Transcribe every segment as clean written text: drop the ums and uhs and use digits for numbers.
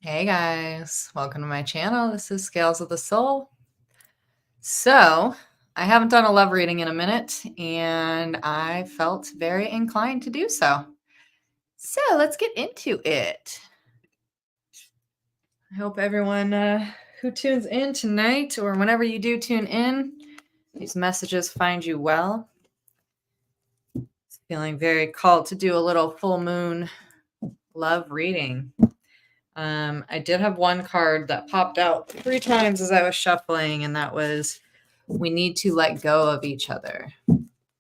Hey guys, welcome to my channel. This is Scales of the Soul. So, I haven't done a love reading in a minute and I felt very inclined to do so. So, let's get into it. I hope everyone who tunes in tonight or whenever you do tune in, these messages find you well. Feeling very called to do a little full moon love reading. I did have one card that popped out 3 times as I was shuffling, and that was we need to let go of each other.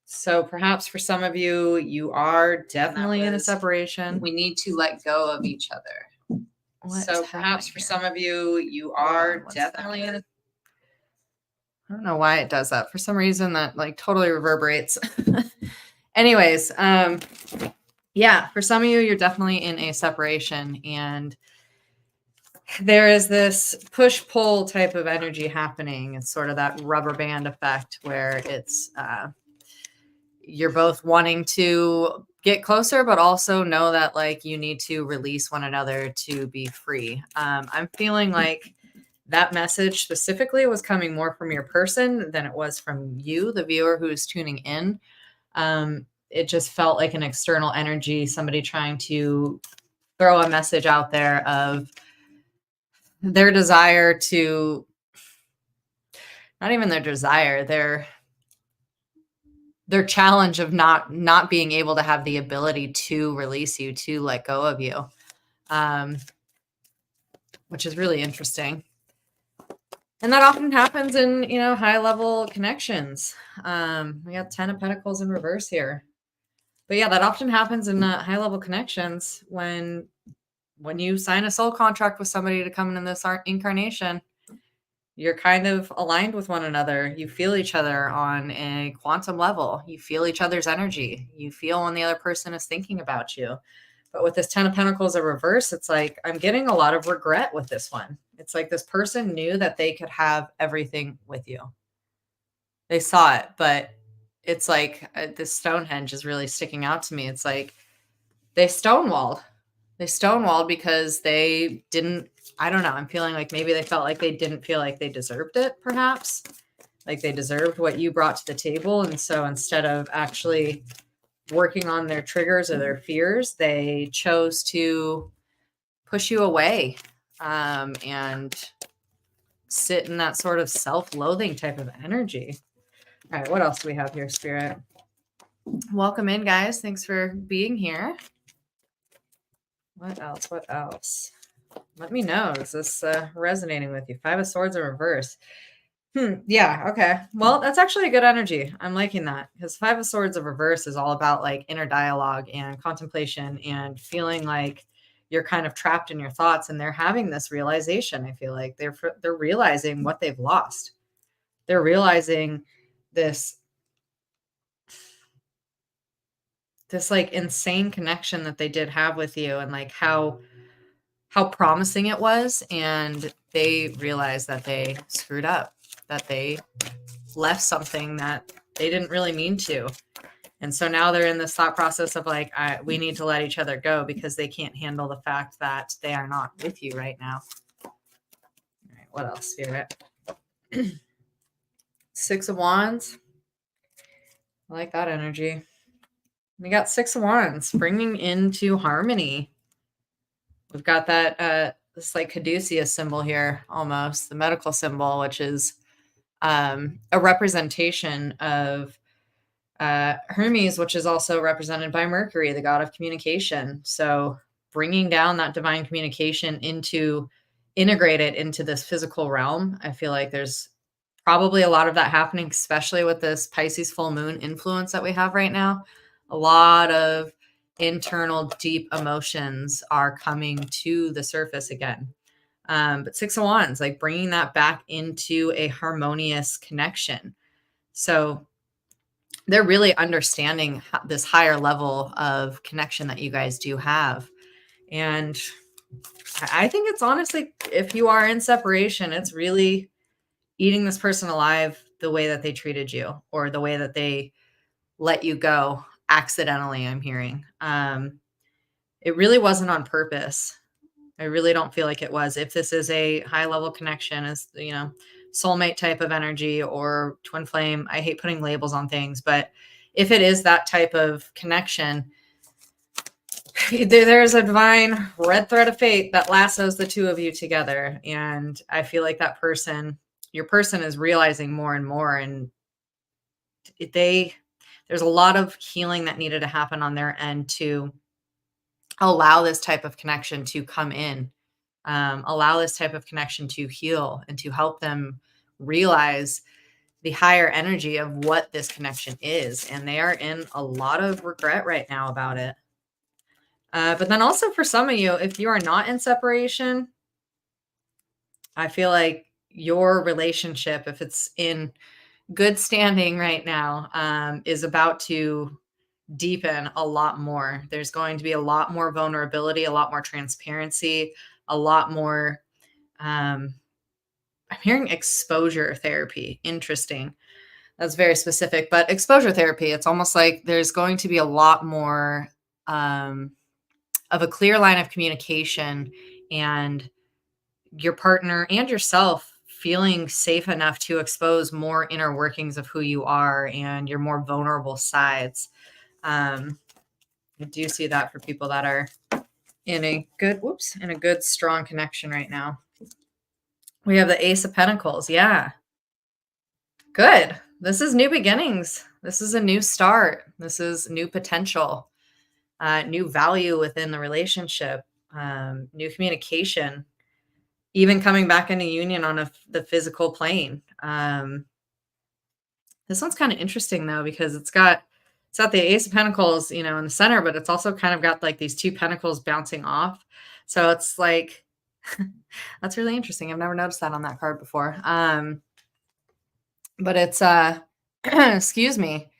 So perhaps for some of you, you are definitely in a separation. We need to let go of each other. So perhaps for some of you, you are definitely in a... I don't know why it does that. For some reason that like totally reverberates. Anyways, yeah, for some of you, you're definitely in a separation, and there is this push-pull type of energy happening. It's sort of that rubber band effect where it's you're both wanting to get closer, but also know that like you need to release one another to be free. I'm feeling like that message specifically was coming more from your person than it was from you, the viewer who's tuning in. It just felt like an external energy, somebody trying to throw a message out there of their desire to, not even their desire, their challenge of not being able to have the ability to release you, to let go of you, which is really interesting. And that often happens in, high level connections. We got 10 of Pentacles in reverse here. But yeah, that often happens in high level connections when you sign a soul contract with somebody to come in this incarnation. You're kind of aligned with one another. You feel each other on a quantum level. You feel each other's energy. You feel when the other person is thinking about you. But with this 10 of Pentacles in reverse, it's like I'm getting a lot of regret with this one. It's like this person knew that they could have everything with you. They saw it, but it's like this Stonehenge is really sticking out to me. It's like they stonewalled. They stonewalled because they didn't, I don't know. I'm feeling like maybe they felt like they didn't feel like they deserved it, perhaps. Like they deserved what you brought to the table. And so instead of actually working on their triggers or their fears, they chose to push you away and sit in that sort of self-loathing type of energy. All right, what else do we have here, Spirit? Welcome in, guys. Thanks for being here. What else? What else? Let me know. Is this resonating with you? 5 of Swords in reverse. Yeah. Okay. Well, that's actually a good energy. I'm liking that because 5 of Swords in reverse is all about like inner dialogue and contemplation and feeling like you're kind of trapped in your thoughts, and they're having this realization. I feel like they're realizing what they've lost. They're realizing this like insane connection that they did have with you, and like how promising it was, and they realized that they screwed up, that they left something that they didn't really mean to. And so now they're in this thought process of like, we need to let each other go because they can't handle the fact that they are not with you right now. All right, what else, Spirit? 6 of Wands. I like that energy. We got 6 of Wands, bringing into harmony. We've got that this like caduceus symbol here, almost the medical symbol, which is a representation of Hermes, which is also represented by Mercury, the god of communication. So bringing down that divine communication integrate it into this physical realm. I feel like there's probably a lot of that happening, especially with this Pisces full moon influence that we have right now. A lot of internal deep emotions are coming to the surface again. But 6 of Wands, like bringing that back into a harmonious connection. So they're really understanding this higher level of connection that you guys do have. And I think it's honestly, if you are in separation, it's really eating this person alive the way that they treated you or the way that they let you go accidentally, I'm hearing. It really wasn't on purpose. I really don't feel like it was. If this is a high level connection, as soulmate type of energy or twin flame, I hate putting labels on things, but if it is that type of connection, there's a divine red thread of fate that lassos the two of you together. And I feel like your person is realizing more and more, and there's a lot of healing that needed to happen on their end to allow this type of connection to come in, allow this type of connection to heal and to help them realize the higher energy of what this connection is. And they are in a lot of regret right now about it. But then also for some of you, if you are not in separation, I feel like your relationship, if it's in good standing right now, is about to deepen a lot more. There's going to be a lot more vulnerability, a lot more transparency, a lot more. I'm hearing exposure therapy. Interesting. That's very specific, but exposure therapy, it's almost like there's going to be a lot more of a clear line of communication, and your partner and yourself feeling safe enough to expose more inner workings of who you are and your more vulnerable sides. I do see that for people that are in a good, strong connection right now. We have the Ace of Pentacles. Yeah. Good. This is new beginnings. This is a new start. This is new potential, new value within the relationship, new communication, even coming back into union on the physical plane. This one's kind of interesting though, because it's got the Ace of Pentacles, in the center, but it's also kind of got like these two pentacles bouncing off. So it's like, that's really interesting. I've never noticed that on that card before. But it's, excuse me.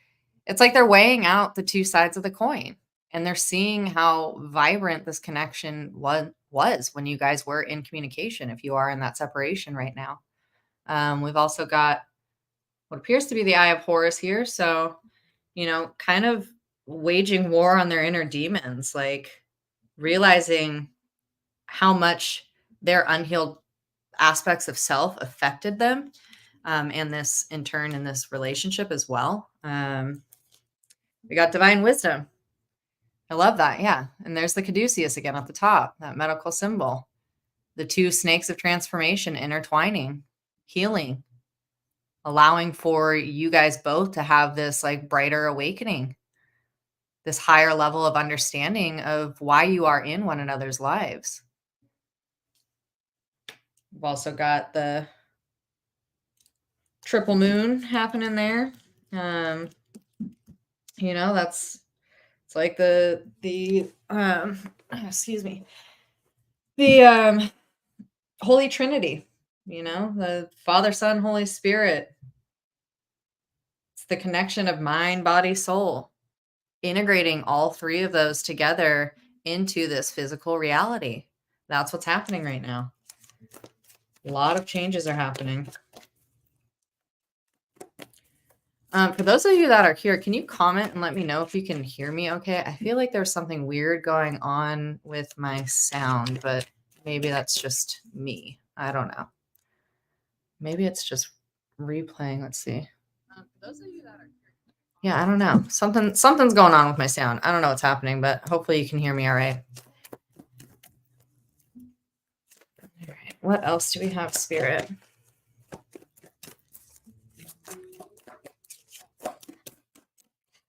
It's like they're weighing out the two sides of the coin, and they're seeing how vibrant this connection was when you guys were in communication, if you are in that separation right now. We've also got what appears to be the Eye of Horus here. So, kind of waging war on their inner demons, like realizing how much their unhealed aspects of self affected them, and this in turn in this relationship as well. We got divine wisdom. I love that. Yeah. And there's the caduceus again at the top, that medical symbol. The two snakes of transformation intertwining, healing, allowing for you guys both to have this like brighter awakening, this higher level of understanding of why you are in one another's lives. We've also got the triple moon happening there. It's like the excuse me, the Holy Trinity, the Father, Son, Holy Spirit. It's the connection of mind, body, soul, integrating all three of those together into this physical reality. That's what's happening right now. A lot of changes are happening. For those of you that are here, can you comment and let me know if you can hear me okay? I feel like there's something weird going on with my sound, but maybe that's just me. I don't know. Maybe it's just replaying. Let's see. For those of you that are here, yeah, I don't know. Something's going on with my sound. I don't know what's happening, but hopefully you can hear me all right. All right. What else do we have, Spirit?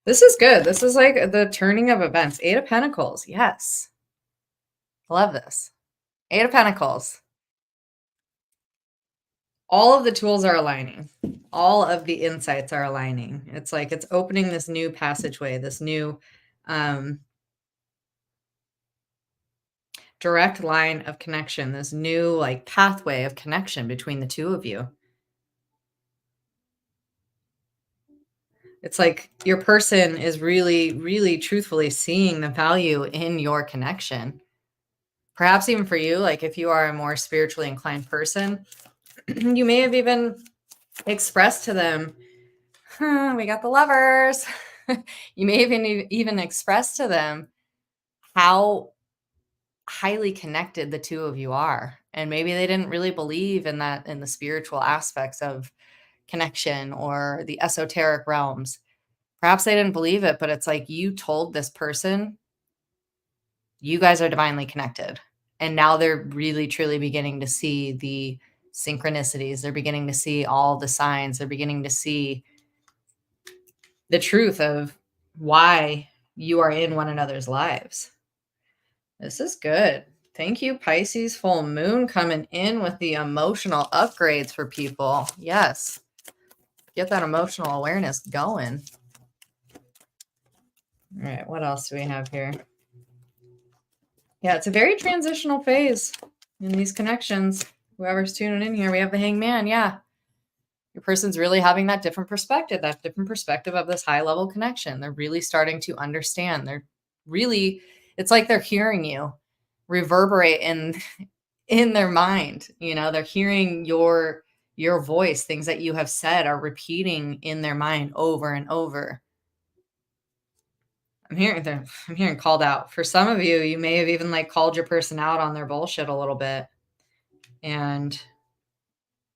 This is good. This is like the turning of events. Eight of Pentacles. Yes. Love this. Eight of Pentacles. All of the tools are aligning. All of the insights are aligning. It's like it's opening this new passageway, this new direct line of connection, this new like pathway of connection between the two of you. It's like your person is really, really truthfully seeing the value in your connection. Perhaps even for you, like if you are a more spiritually inclined person, you may have even expressed to them, we got the lovers. You may have even expressed to them how highly connected the two of you are. And maybe they didn't really believe in that, in the spiritual aspects of connection or the esoteric realms. Perhaps they didn't believe it, but it's like you told this person, you guys are divinely connected. And now they're really, truly beginning to see the synchronicities. They're beginning to see all the signs. They're beginning to see the truth of why you are in one another's lives. This is good. Thank you, Pisces full moon, coming in with the emotional upgrades for people. Yes. Get that emotional awareness going. All right. What else do we have here? Yeah, it's a very transitional phase in these connections. Whoever's tuning in here, we have the hangman. Yeah. Your person's really having that different perspective of this high level connection. They're really starting to understand. They're really, it's like they're hearing you reverberate in their mind. You know, they're hearing your voice. Things that you have said are repeating in their mind over and over. I'm hearing called out. For some of you, you may have even like called your person out on their bullshit a little bit. And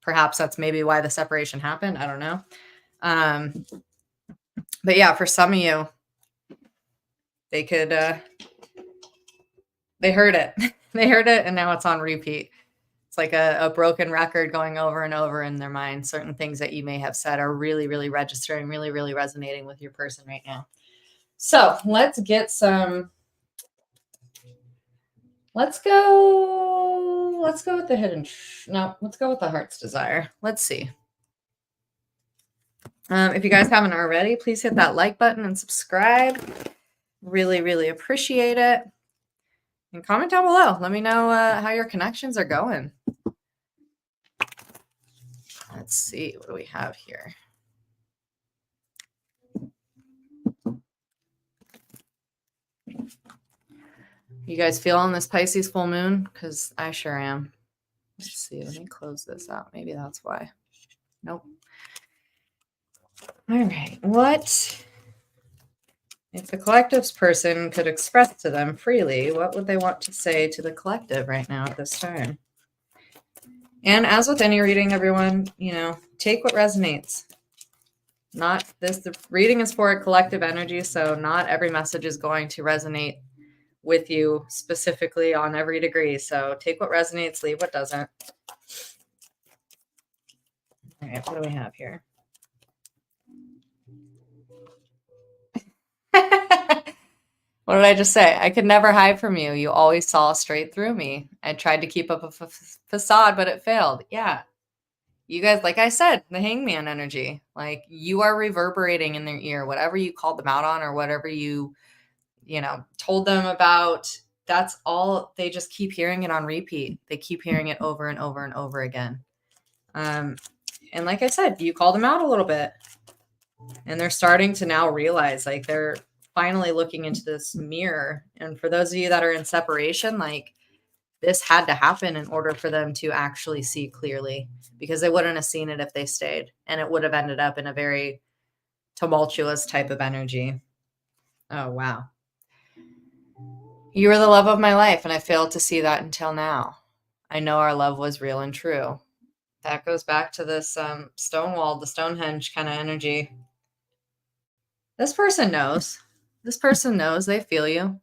perhaps that's maybe why the separation happened. I don't know. But yeah, for some of you, they could they heard it. They heard it and now it's on repeat. It's like a broken record going over and over in their mind. Certain things that you may have said are really, really registering, really, really resonating with your person right now. So let's get some. Let's go with the hidden. No, let's go with the heart's desire. Let's see. If you guys haven't already, please hit that like button and subscribe. Really, really appreciate it. And comment down below. Let me know how your connections are going. Let's see. What do we have here? You guys feeling this Pisces full moon? Because I sure am. Let's see. Let me close this out. Maybe that's why. Nope. All right. What if the collective's person could express to them freely? What would they want to say to the collective right now at this time? And as with any reading, everyone, you know, take what resonates. Not this. The reading is for a collective energy, so not every message is going to resonate with you specifically on every degree. So take what resonates, leave what doesn't. All right, what do we have here? What did I just say? I could never hide from you. You always saw straight through me. I tried to keep up a facade, but it failed. Yeah. You guys, like I said, the hangman energy, like you are reverberating in their ear, whatever you called them out on or whatever you told them about. That's all. They just keep hearing it on repeat. They keep hearing it over and over and over again. And like I said, you called them out a little bit and they're starting to now realize, like, they're finally looking into this mirror. And for those of you that are in separation, like, this had to happen in order for them to actually see clearly, because they wouldn't have seen it if they stayed, and it would have ended up in a very tumultuous type of energy. Oh, wow. You were the love of my life, and I failed to see that until now. I know our love was real and true. That goes back to this Stonewall, the Stonehenge kind of energy. This person knows. This person knows. They feel you.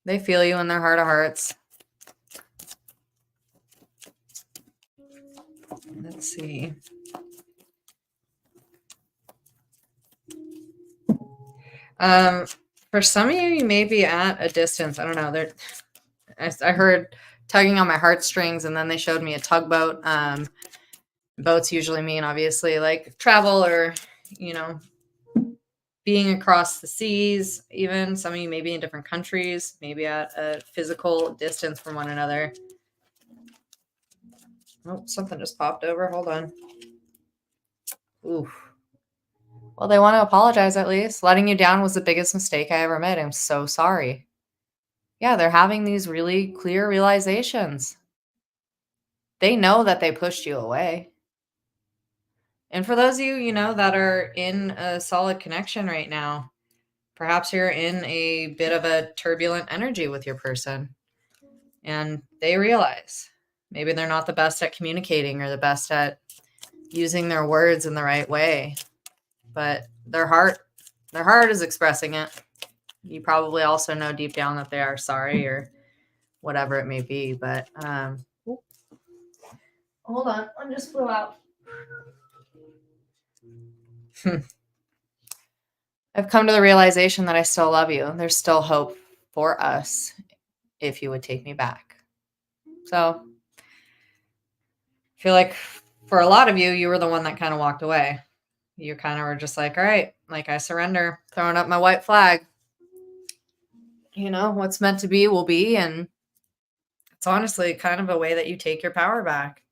They feel you in their heart of hearts. Let's see. For some of you, you may be at a distance. I don't know. I heard tugging on my heartstrings, and then they showed me a tugboat. Boats usually mean, obviously, like travel or, being across the seas. Even some of you may be in different countries, maybe at a physical distance from one another. Oh, something just popped over. Hold on. Oof. Well, they want to apologize at least. Letting you down was the biggest mistake I ever made. I'm so sorry. Yeah, they're having these really clear realizations. They know that they pushed you away. And for those of you, that are in a solid connection right now, Perhaps you're in a bit of a turbulent energy with your person and they realize maybe they're not the best at communicating or the best at using their words in the right way, but their heart is expressing it. You probably also know deep down that they are sorry or whatever it may be, but hold on, I just flew out. I've come to the realization that I still love you. There's still hope for us if you would take me back. So I feel like for a lot of you, you were the one that kind of walked away. You kind of were just like, all right, like I surrender, throwing up my white flag. You know, what's meant to be will be. And it's honestly kind of a way that you take your power back.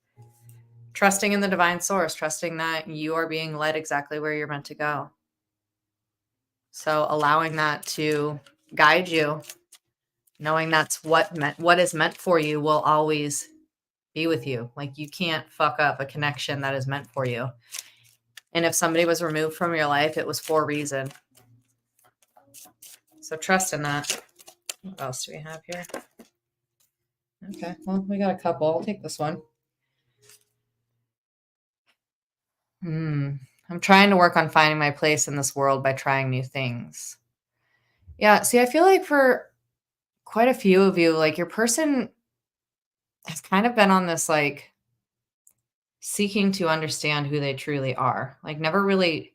Trusting in the divine source, trusting that you are being led exactly where you're meant to go. So allowing that to guide you, knowing that's what is meant for you will always be with you. Like you can't fuck up a connection that is meant for you. And if somebody was removed from your life, it was for a reason. So trust in that. What else do we have here? Okay, well, we got a couple. I'll take this one. I'm trying to work on finding my place in this world by trying new things. Yeah, see, I feel like for quite a few of you, like your person has kind of been on this like seeking to understand who they truly are. Like never really,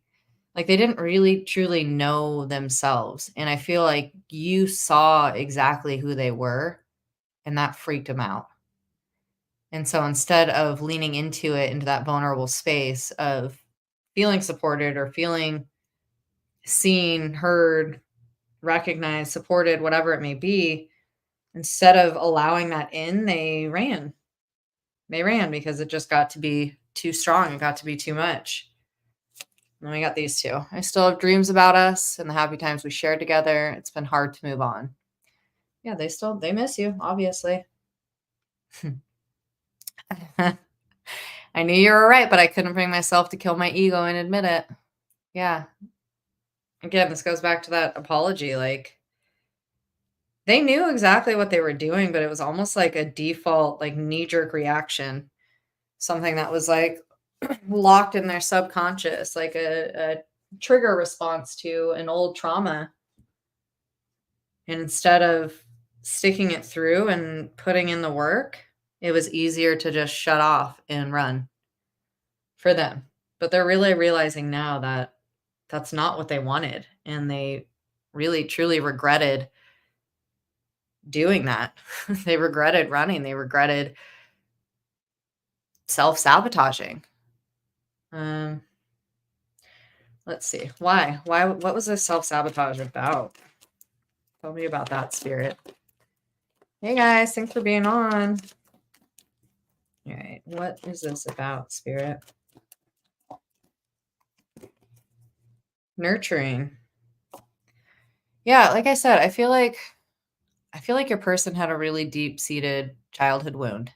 like they didn't really truly know themselves. And I feel like you saw exactly who they were and that freaked them out. And so instead of leaning into it, into that vulnerable space of feeling supported or feeling seen, heard, recognized, supported, whatever it may be, instead of allowing that in, they ran. They ran because it just got to be too strong. It got to be too much. And we got these two. I still have dreams about us and the happy times we shared together. It's been hard to move on. Yeah, they miss you, obviously. I knew you were right, but I couldn't bring myself to kill my ego and admit it. Yeah. Again, this goes back to that apology. Like, they knew exactly what they were doing, but it was almost like a default, like knee-jerk reaction. Something that was like locked in their subconscious, like a trigger response to an old trauma. And instead of sticking it through and putting in the work, it was easier to just shut off and run for them. But they're really realizing now that that's not what they wanted. And they really, truly regretted doing that. They regretted running. They regretted self-sabotaging. Let's see. Why? What was this self-sabotage about? Tell me about that, Spirit. Hey guys, thanks for being on. All right, what is this about, Spirit? Nurturing. Yeah, like I said, I feel like your person had a really deep-seated childhood wound.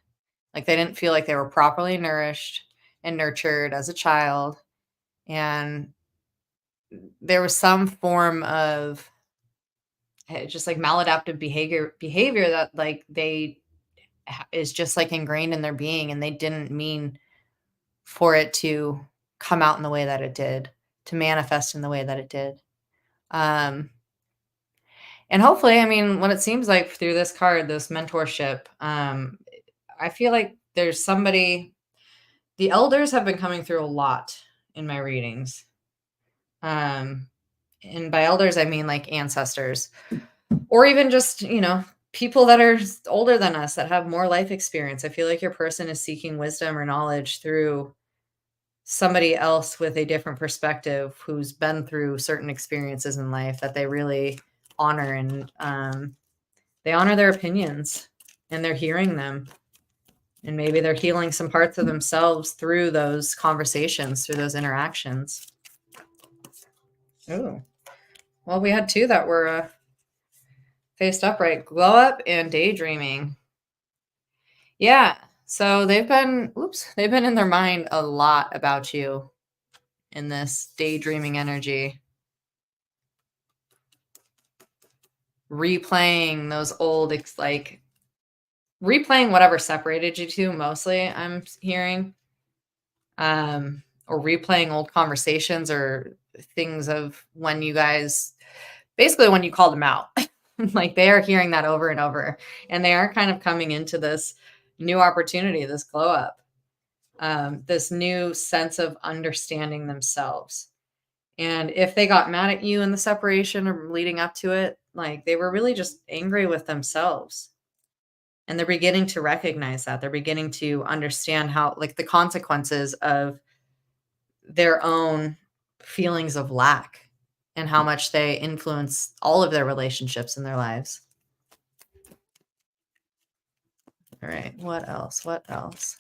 Like they didn't feel like they were properly nourished and nurtured as a child. And there was some form of just like maladaptive behavior that like they is just like ingrained in their being, and they didn't mean for it to come out in the way that it did, to manifest in the way that it did. And hopefully, I mean, what it seems like through this card, this mentorship, I feel like there's somebody, the elders have been coming through a lot in my readings. And by elders, I mean like ancestors, or even just, people that are older than us that have more life experience. I feel like your person is seeking wisdom or knowledge through somebody else with a different perspective who's been through certain experiences in life that they really honor, and they honor their opinions and they're hearing them. And maybe they're healing some parts of themselves through those conversations, through those interactions. Oh, well, we had two that were faced upright. Glow up and daydreaming. Yeah. So they've been in their mind a lot about you in this daydreaming energy. replaying those old, like replaying whatever separated you two, mostly, I'm hearing, or replaying old conversations or things of when you guys, basically when you called them out. Like they are hearing that over and over, and they are kind of coming into this new opportunity, this glow up, this new sense of understanding themselves. And if they got mad at you in the separation or leading up to it, like they were really just angry with themselves. And they're beginning to recognize that. They're beginning to understand how, like, the consequences of their own feelings of lack and how much they influence all of their relationships in their lives. All right. What else? What else?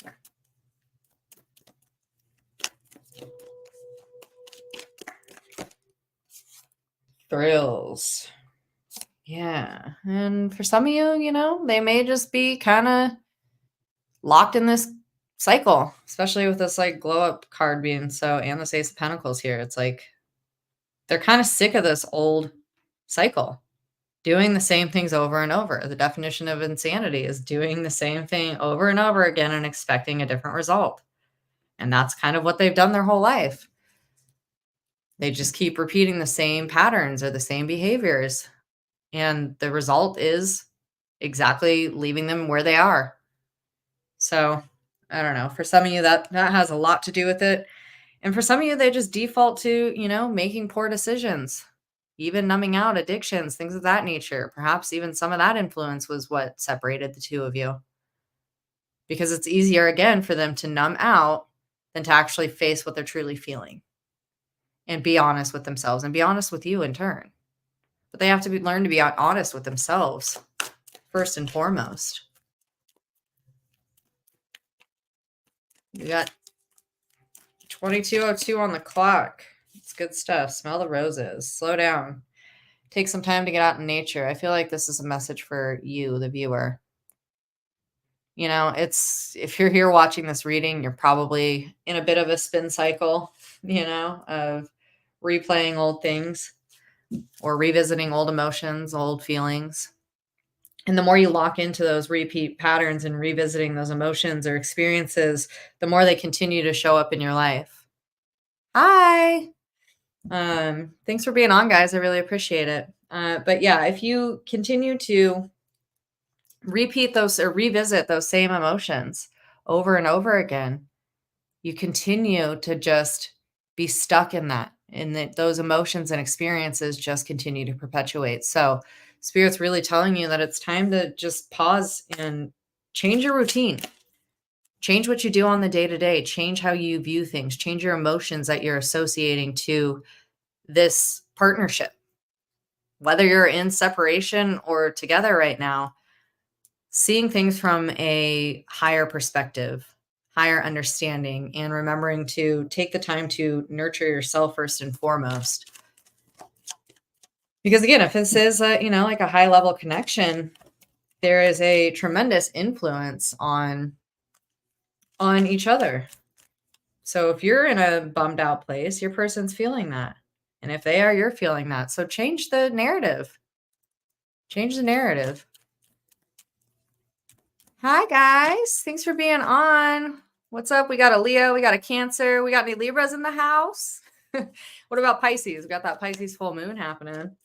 Thrills. Yeah. And for some of you, you know, they may just be kind of locked in this cycle, especially with this like glow up card being so, and this Ace of Pentacles here. It's like they're kind of sick of this old cycle, doing the same things over and over. The definition of insanity is doing the same thing over and over again and expecting a different result. And that's kind of what they've done their whole life. They just keep repeating the same patterns or the same behaviors. And the result is exactly leaving them where they are. So I don't know. For some of you, that has a lot to do with it. And for some of you, they just default to, you know, making poor decisions, even numbing out, addictions, things of that nature. Perhaps even some of that influence was what separated the two of you. Because it's easier, again, for them to numb out than to actually face what they're truly feeling and be honest with themselves and be honest with you in turn. But they have to learn to be honest with themselves first and foremost. We got 22:02 on the clock. It's good stuff. Smell the roses. Slow down. Take some time to get out in nature. I feel like this is a message for you, the viewer. You know, it's, if you're here watching this reading, you're probably in a bit of a spin cycle, you know, of replaying old things or revisiting old emotions, old feelings. And the more you lock into those repeat patterns and revisiting those emotions or experiences, the more they continue to show up in your life. Hi. Thanks for being on, guys. I really appreciate it. But yeah, if you continue to repeat those or revisit those same emotions over and over again, you continue to just be stuck in that, and that those emotions and experiences just continue to perpetuate. So Spirit's really telling you that it's time to just pause and change your routine. Change what you do on the day-to-day. Change how you view things. Change your emotions that you're associating to this partnership. Whether you're in separation or together right now, seeing things from a higher perspective, higher understanding, and remembering to take the time to nurture yourself first and foremost. Because again, if this is a, you know, like a high level connection, there is a tremendous influence on each other. So if you're in a bummed out place, your person's feeling that. And if they are, you're feeling that. So change the narrative. Change the narrative. Hi, guys. Thanks for being on. What's up? We got a Leo. We got a Cancer. We got any Libras in the house? What about Pisces? We got that Pisces full moon happening.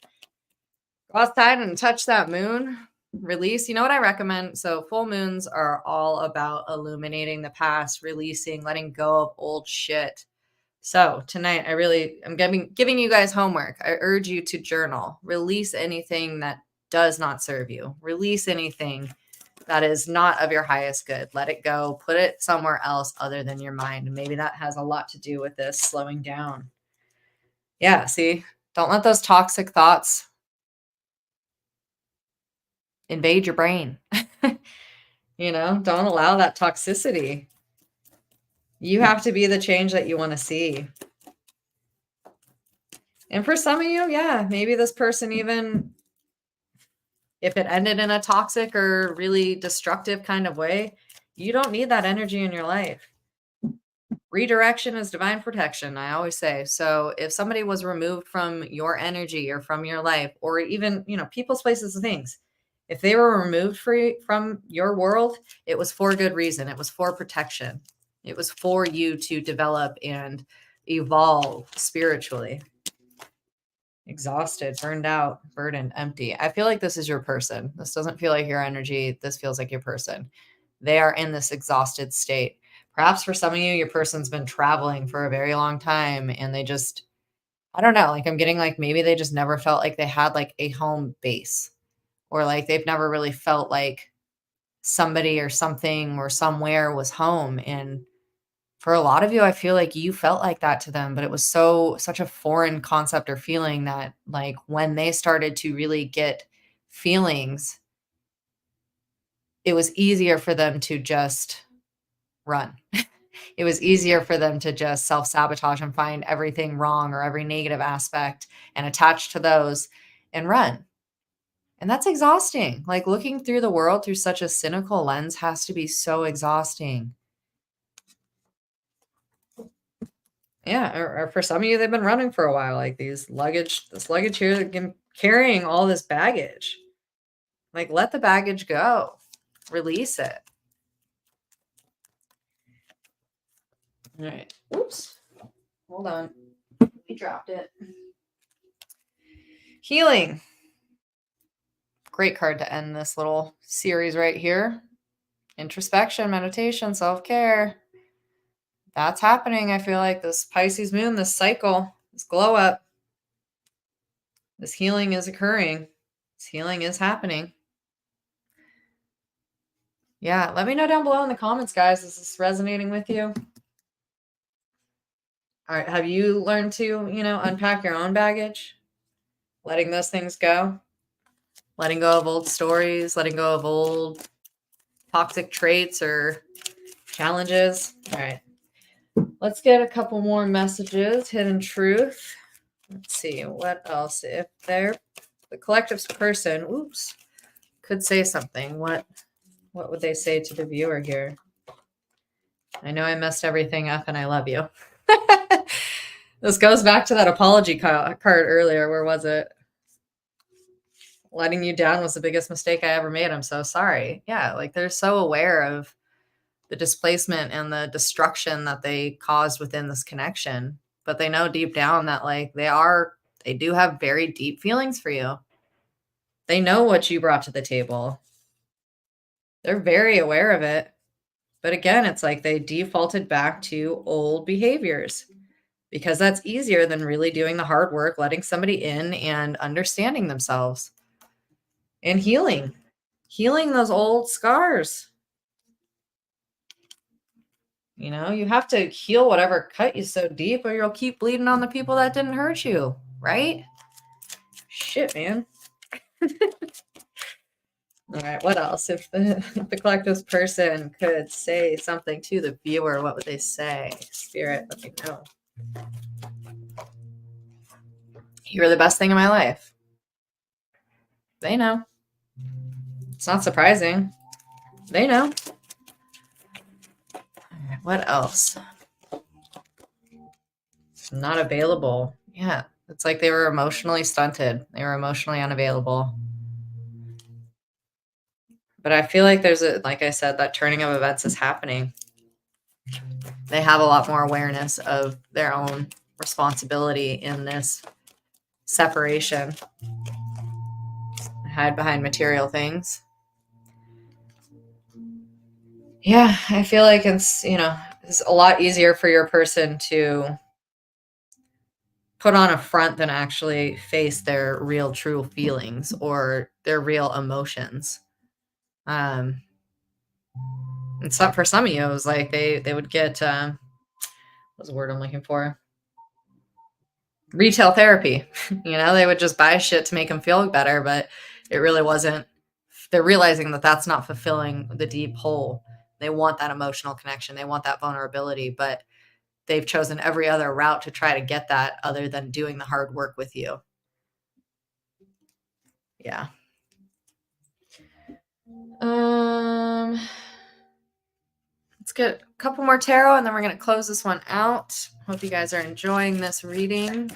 Go outside and touch that moon. Release. You know what I recommend? So full moons are all about illuminating the past, releasing, letting go of old shit. So tonight, I'm giving you guys homework. I urge you to journal. Release anything that does not serve you. Release anything that is not of your highest good. Let it go. Put it somewhere else other than your mind. And maybe that has a lot to do with this slowing down. Yeah, see? Don't let those toxic thoughts invade your brain. You know, don't allow that toxicity. You have to be the change that you want to see. And for some of you, yeah, maybe this person, even if it ended in a toxic or really destructive kind of way, you don't need that energy in your life. redirection is divine protection, I always say. So if somebody was removed from your energy or from your life, or even, people's places and things, if they were removed from your world, it was for good reason. It was for protection. It was for you to develop and evolve spiritually. Exhausted, burned out, burdened, empty. I feel like this is your person. This doesn't feel like your energy. This feels like your person. They are in this exhausted state. Perhaps for some of you, your person's been traveling for a very long time and they just, I don't know, like I'm getting like maybe they just never felt like they had like a home base, or like they've never really felt like somebody or something or somewhere was home. And for a lot of you, I feel like you felt like that to them, but it was such a foreign concept or feeling that like when they started to really get feelings, it was easier for them to just run. It was easier for them to just self-sabotage and find everything wrong or every negative aspect and attach to those and run. And that's exhausting. Like looking through the world through such a cynical lens has to be so exhausting. Yeah, or for some of you, they've been running for a while. Like this luggage here, carrying all this baggage. Like let the baggage go, release it. All right. Oops. Hold on. We dropped it. Healing. Great card to end this little series right here. Introspection, meditation, self-care. That's happening. I feel like this Pisces moon, this cycle, this glow up, this healing is occurring. This healing is happening. Yeah, let me know down below in the comments, guys. Is this resonating with you? All right, have you learned to, unpack your own baggage? Letting those things go? Letting go of old stories, letting go of old toxic traits or challenges? All right. Let's get a couple more messages. Hidden truth. Let's see what else. If they're the collective's person, oops, could say something. What would they say to the viewer here? I know I messed everything up and I love you. This goes back to that apology card earlier. Where was it? Letting you down was the biggest mistake I ever made. I'm so sorry. Yeah, like they're so aware of the displacement and the destruction that they caused within this connection. But they know deep down that like they do have very deep feelings for you. They know what you brought to the table. They're very aware of it. But again, it's like they defaulted back to old behaviors because that's easier than really doing the hard work, letting somebody in and understanding themselves and healing those old scars. You have to heal whatever cut you so deep or you'll keep bleeding on the people that didn't hurt you, right? Shit, man. All right, what else? If the collective's person could say something to the viewer, what would they say? Spirit, let me know. You were the best thing in my life. They know. It's not surprising. They know. What else? Not available. Yeah. It's like they were emotionally stunted. They were emotionally unavailable. But I feel like like I said, that turning of events is happening. They have a lot more awareness of their own responsibility in this separation. Hide behind material things. Yeah, I feel like it's a lot easier for your person to put on a front than actually face their real true feelings or their real emotions. And for some of you, it was like they would get what's the word I'm looking for? Retail therapy. They would just buy shit to make them feel better, but it really wasn't. They're realizing that that's not fulfilling the deep hole. They want that emotional connection. They want that vulnerability, but they've chosen every other route to try to get that other than doing the hard work with you. Yeah. Let's get a couple more tarot and then we're going to close this one out. Hope you guys are enjoying this reading.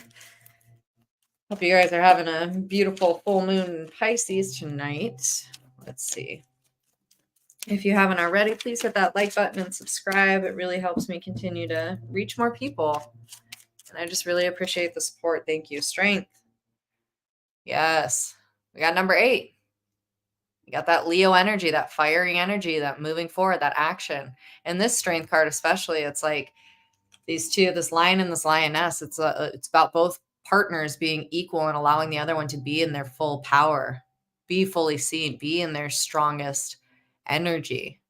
Hope you guys are having a beautiful full moon in Pisces tonight. Let's see. If you haven't already, please hit that like button and subscribe. It really helps me continue to reach more people. And I just really appreciate the support. Thank you. Strength. Yes. We got number 8. You got that Leo energy, that fiery energy, that moving forward, that action. And this strength card especially, it's like these two, this lion and this lioness, it's about both partners being equal and allowing the other one to be in their full power, be fully seen, be in their strongest energy,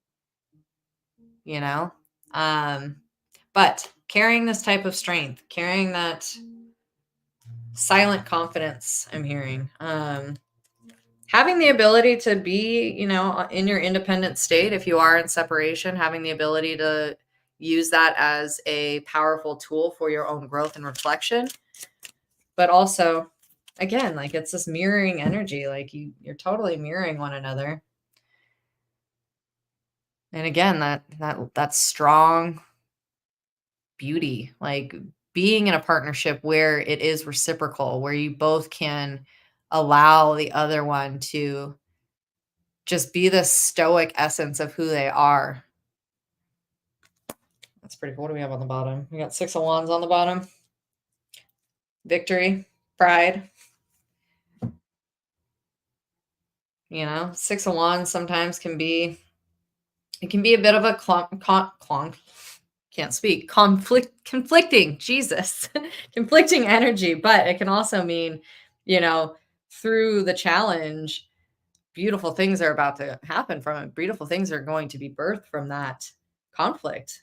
you know? But carrying this type of strength, carrying that silent confidence, I'm hearing, having the ability to be, in your independent state, if you are in separation, having the ability to use that as a powerful tool for your own growth and reflection. But also, again, like it's this mirroring energy, like you're totally mirroring one another. And again, that strong beauty, like being in a partnership where it is reciprocal, where you both can allow the other one to just be the stoic essence of who they are. That's pretty cool. What do we have on the bottom? We got 6 of Wands on the bottom. Victory, pride. 6 of Wands sometimes can be a bit of a conflicting, Jesus, conflicting energy, but it can also mean, through the challenge, beautiful things are about to happen from it. Beautiful things are going to be birthed from that conflict.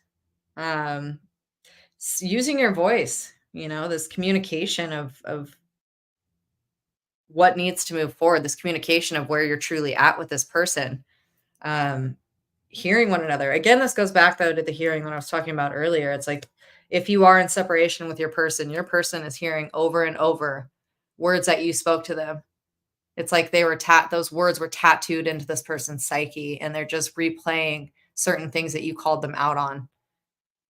Using your voice, this communication of what needs to move forward, this communication of where you're truly at with this person, hearing one another. Again, this goes back though to the hearing that I was talking about earlier. It's like, if you are in separation with your person is hearing over and over words that you spoke to them. It's like those words were tattooed into this person's psyche, and they're just replaying certain things that you called them out on.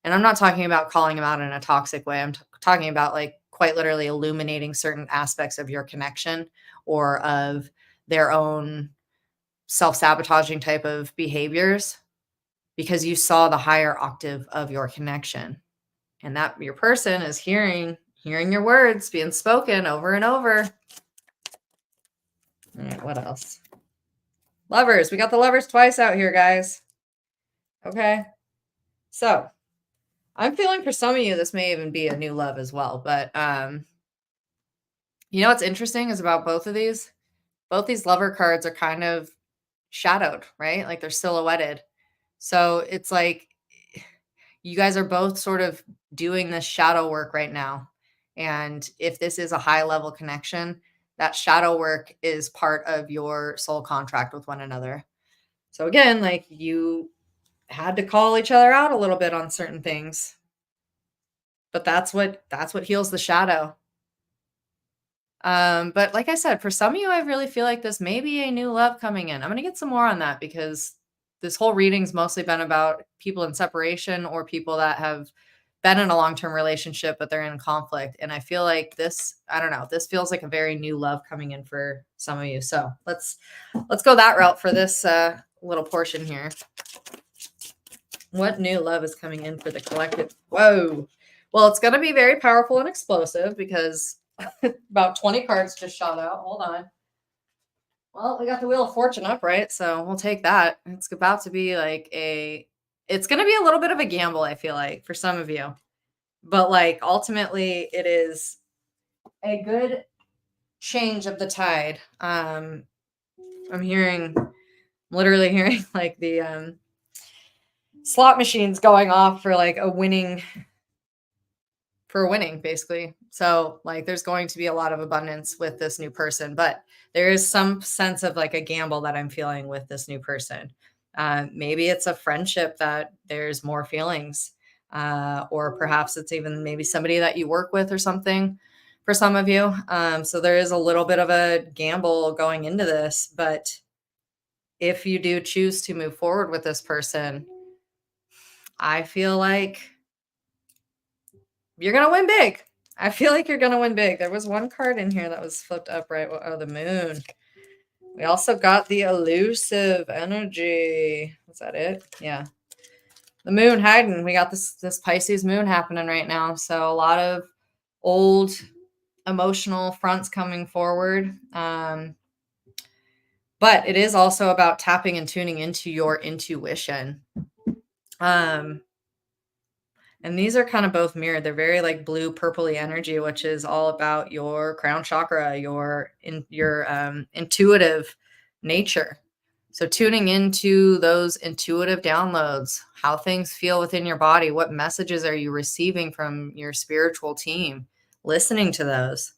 And I'm not talking about calling them out in a toxic way. I'm talking about like quite literally illuminating certain aspects of your connection or of their own self-sabotaging type of behaviors, because you saw the higher octave of your connection, and that your person is hearing your words being spoken over and over. All right, what else? Lovers. We got the lovers twice out here, guys. Okay. So I'm feeling for some of you, this may even be a new love as well. But what's interesting is about both these lover cards are kind of shadowed, right? Like they're silhouetted. So it's like you guys are both sort of doing this shadow work right now. And if this is a high level connection, that shadow work is part of your soul contract with one another. So again, like you had to call each other out a little bit on certain things. But that's what heals the shadow. But like I said, for some of you, I really feel like this may be a new love coming in. I'm going to get some more on that, because this whole reading's mostly been about people in separation or people that have been in a long-term relationship, but they're in conflict. And I feel like this feels like a very new love coming in for some of you. So let's go that route for this little portion here. What new love is coming in for the collective? Whoa. Well, it's going to be very powerful and explosive, because about 20 cards just shot out. Hold on. Well, we got the Wheel of Fortune up, right? So we'll take that. It's about to be it's going to be a little bit of a gamble, I feel like, for some of you. But like ultimately it is a good change of the tide. I'm literally hearing like the slot machines going off for like winning, basically. So like there's going to be a lot of abundance with this new person, but there is some sense of like a gamble that I'm feeling with this new person. Maybe it's a friendship that there's more feelings, or perhaps it's even maybe somebody that you work with or something for some of you. So there is a little bit of a gamble going into this, but if you do choose to move forward with this person, I feel like you're going to win big. I feel like you're going to win big. There was one card in here that was flipped upright. Oh, the moon. We also got the elusive energy. Was that it? Yeah. The moon hiding. We got this Pisces moon happening right now. So a lot of old emotional fronts coming forward. But it is also about tapping and tuning into your intuition. And these are kind of both mirrored. They're very like blue purpley energy, which is all about your crown chakra, your intuitive nature. So tuning into those intuitive downloads, how things feel within your body, what messages are you receiving from your spiritual team, listening to those.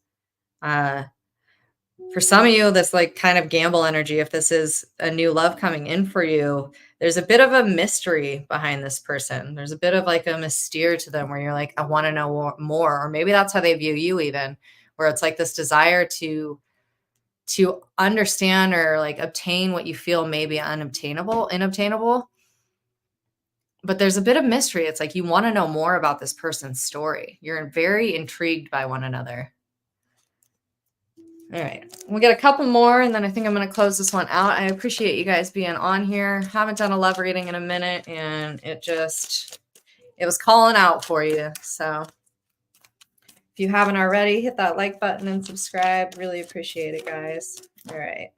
For some of you, this like kind of gamble energy, if this is a new love coming in for you, there's a bit of a mystery behind this person. There's a bit of like a mystere to them where you're like, I want to know more. Or maybe that's how they view you even, where it's like this desire to understand or like obtain what you feel may be inobtainable. But there's a bit of mystery. It's like you want to know more about this person's story. You're very intrigued by one another. All right, we'll get a couple more, and then I think I'm going to close this one out. I appreciate you guys being on here. Haven't done a love reading in a minute, and it was calling out for you. So if you haven't already, hit that like button and subscribe. Really appreciate it, guys. All right,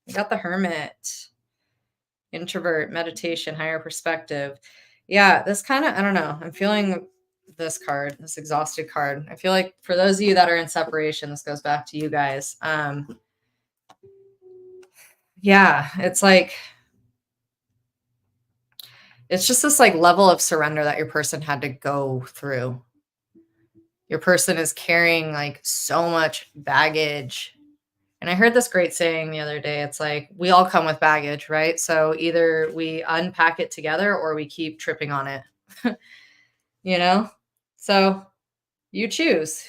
we got the Hermit, introvert, meditation, higher perspective. Yeah, this kind of, I don't know. I'm feeling this card, this exhausted card. I feel like for those of you that are in separation, this goes back to you guys. Yeah, it's like, it's just this like level of surrender that your person had to go through. Your person is carrying like so much baggage. And I heard this great saying the other day. It's like, we all come with baggage, right? So either we unpack it together or we keep tripping on it, you know? So you choose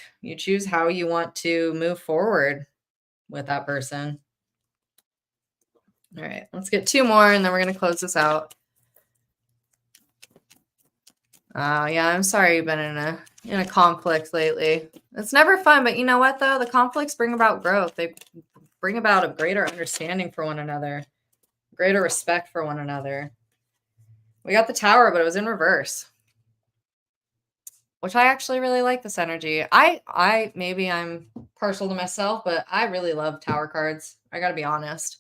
how you want to move forward with that person. All right, let's get two more and then we're going to close this out. Yeah, I'm sorry you've been in a conflict lately. It's never fun, but you know what though? The conflicts bring about growth. They bring about a greater understanding for one another, greater respect for one another. We got the Tower, but it was in reverse, which I actually really like this energy. I maybe I'm partial to myself, but I really love Tower cards. I got to be honest.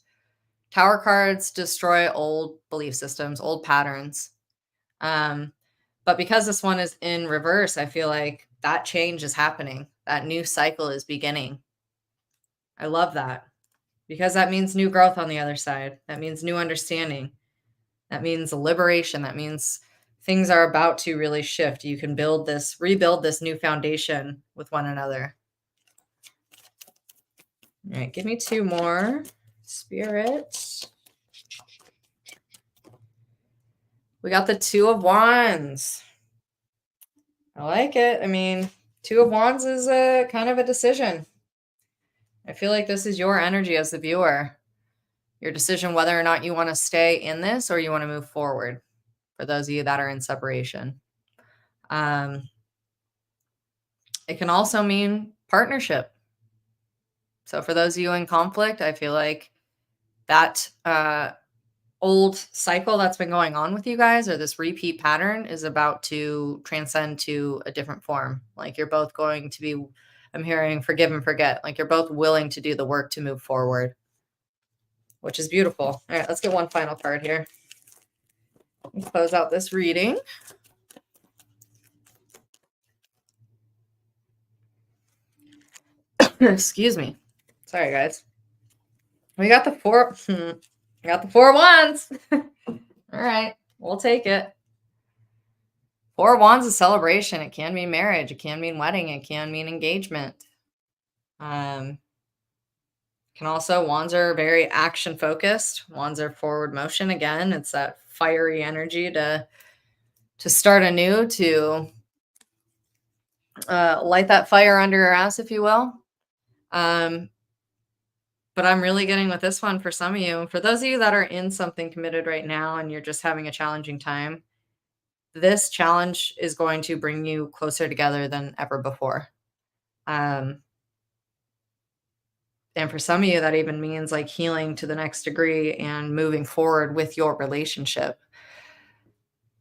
Tower cards destroy old belief systems, old patterns. But because this one is in reverse, I feel like that change is happening. That new cycle is beginning. I love that because that means new growth on the other side. That means new understanding. That means liberation. That means things are about to really shift. You can rebuild this new foundation with one another. All right, give me two more. Spirit. We got the Two of Wands. I like it. I mean, Two of Wands is a kind of a decision. I feel like this is your energy as the viewer. Your decision whether or not you want to stay in this or you want to move forward, for those of you that are in separation. It can also mean partnership. So for those of you in conflict, I feel like that old cycle that's been going on with you guys, or this repeat pattern, is about to transcend to a different form. Like you're both going to be, I'm hearing, forgive and forget. Like you're both willing to do the work to move forward, which is beautiful. All right, let's get one final card here. Close out this reading. Excuse me. Sorry, guys. We got the four. We got the Four of Wands. All right, we'll take it. Four of Wands is celebration. It can mean marriage. It can mean wedding. It can mean engagement. Can also, wands are very action focused. Wands are forward motion. Again, it's that fiery energy to start anew, to light that fire under your ass, if you will. But I'm really getting with this one for some of you. For those of you that are in something committed right now and you're just having a challenging time, this challenge is going to bring you closer together than ever before. Um, and for some of you, that even means like healing to the next degree and moving forward with your relationship.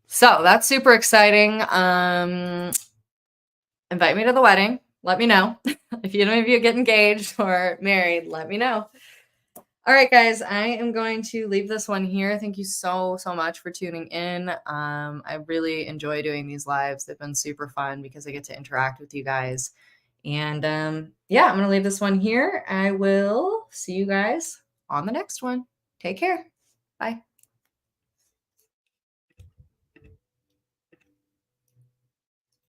So that's super exciting. Invite me to the wedding. Let me know. If you know if you get engaged or married, let me know. All right, guys, I am going to leave this one here. Thank you so much for tuning in. I really enjoy doing these lives. They've been super fun because I get to interact with you guys. And yeah, I'm going to leave this one here. I will see you guys on the next one. Take care. Bye.